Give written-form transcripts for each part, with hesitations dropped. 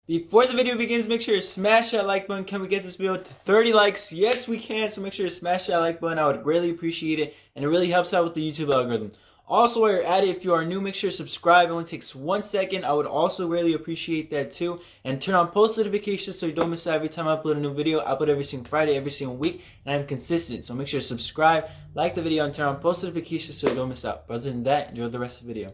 Before the video begins, make sure to smash that like button. Can we get this video to 30 likes? Yes, we can. So make sure to smash that like button. I would greatly appreciate it. And it really helps out with the YouTube algorithm. Also, while you're at it, if you are new, make sure to subscribe. It only takes 1 second. I would also really appreciate that too. And turn on post notifications so you don't miss out every time I upload a new video. I upload every single Friday, every single week. And I'm consistent. So make sure to subscribe, like the video, and turn on post notifications so you don't miss out. But other than that, enjoy the rest of the video.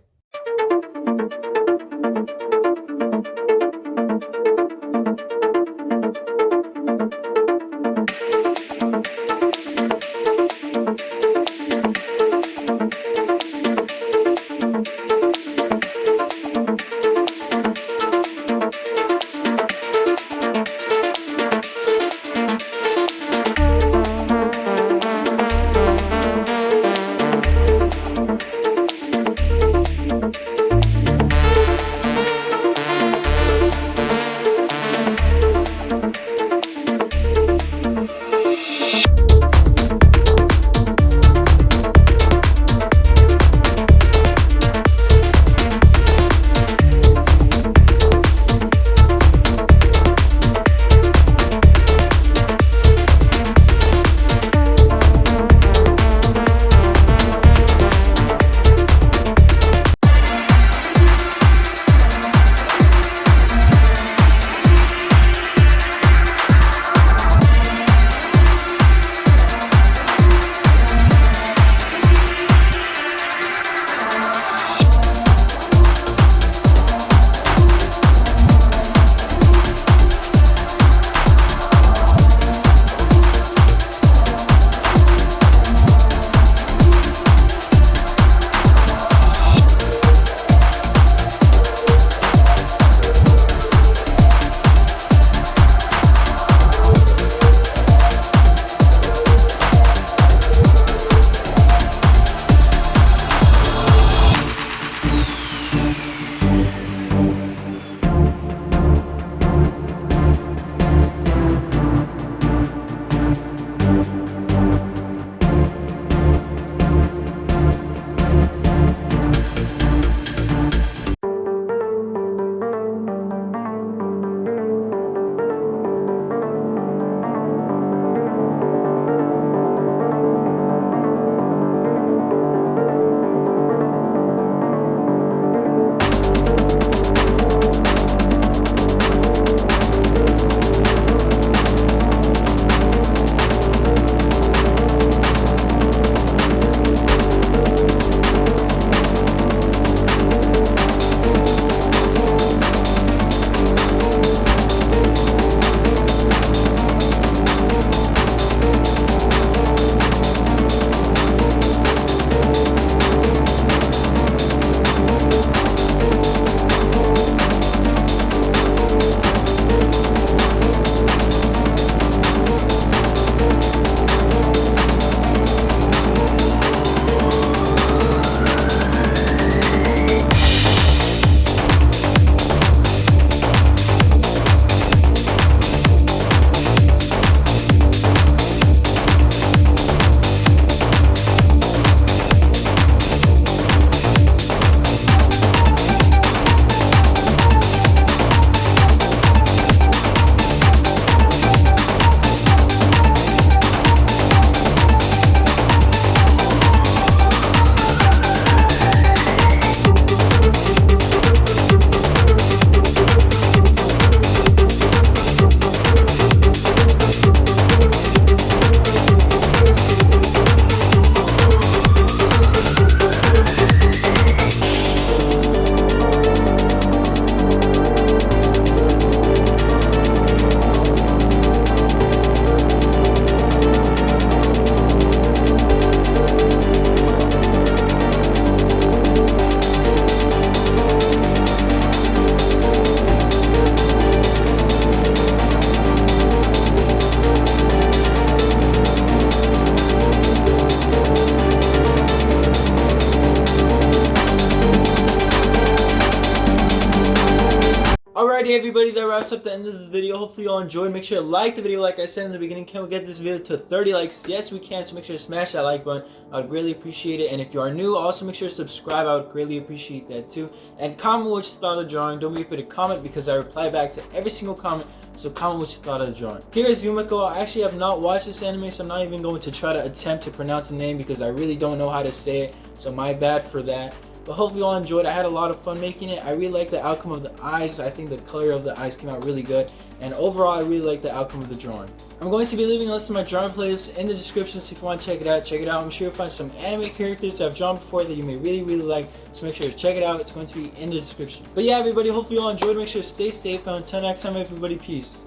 that wraps up the end of the video. Hopefully you all enjoyed. Make sure to like the video like I said in the beginning. Can we get this video to 30 likes? Yes, we can. So make sure to smash that like button. I would greatly appreciate it. And if you are new, also make sure to subscribe. I would greatly appreciate that too. And comment what you thought of the drawing. Don't be afraid to comment because I reply back to every single comment. So comment what you thought of the drawing. Here is Yumeko. I actually have not watched this anime, so I'm not even going to try to attempt to pronounce the name because I really don't know how to say it. So my bad for that. But hopefully you all enjoyed. I had a lot of fun making it. I really like the outcome of the eyes. I think the color of the eyes came out really good. And overall, I really like the outcome of the drawing. I'm going to be leaving a list of my drawing playlist in the description, so if you want to check it out, check it out. I'm sure you'll find some anime characters that I've drawn before that you may really like. So make sure to check it out. It's going to be in the description. But yeah, everybody, hopefully you all enjoyed. Make sure to stay safe. And until next time, everybody, peace.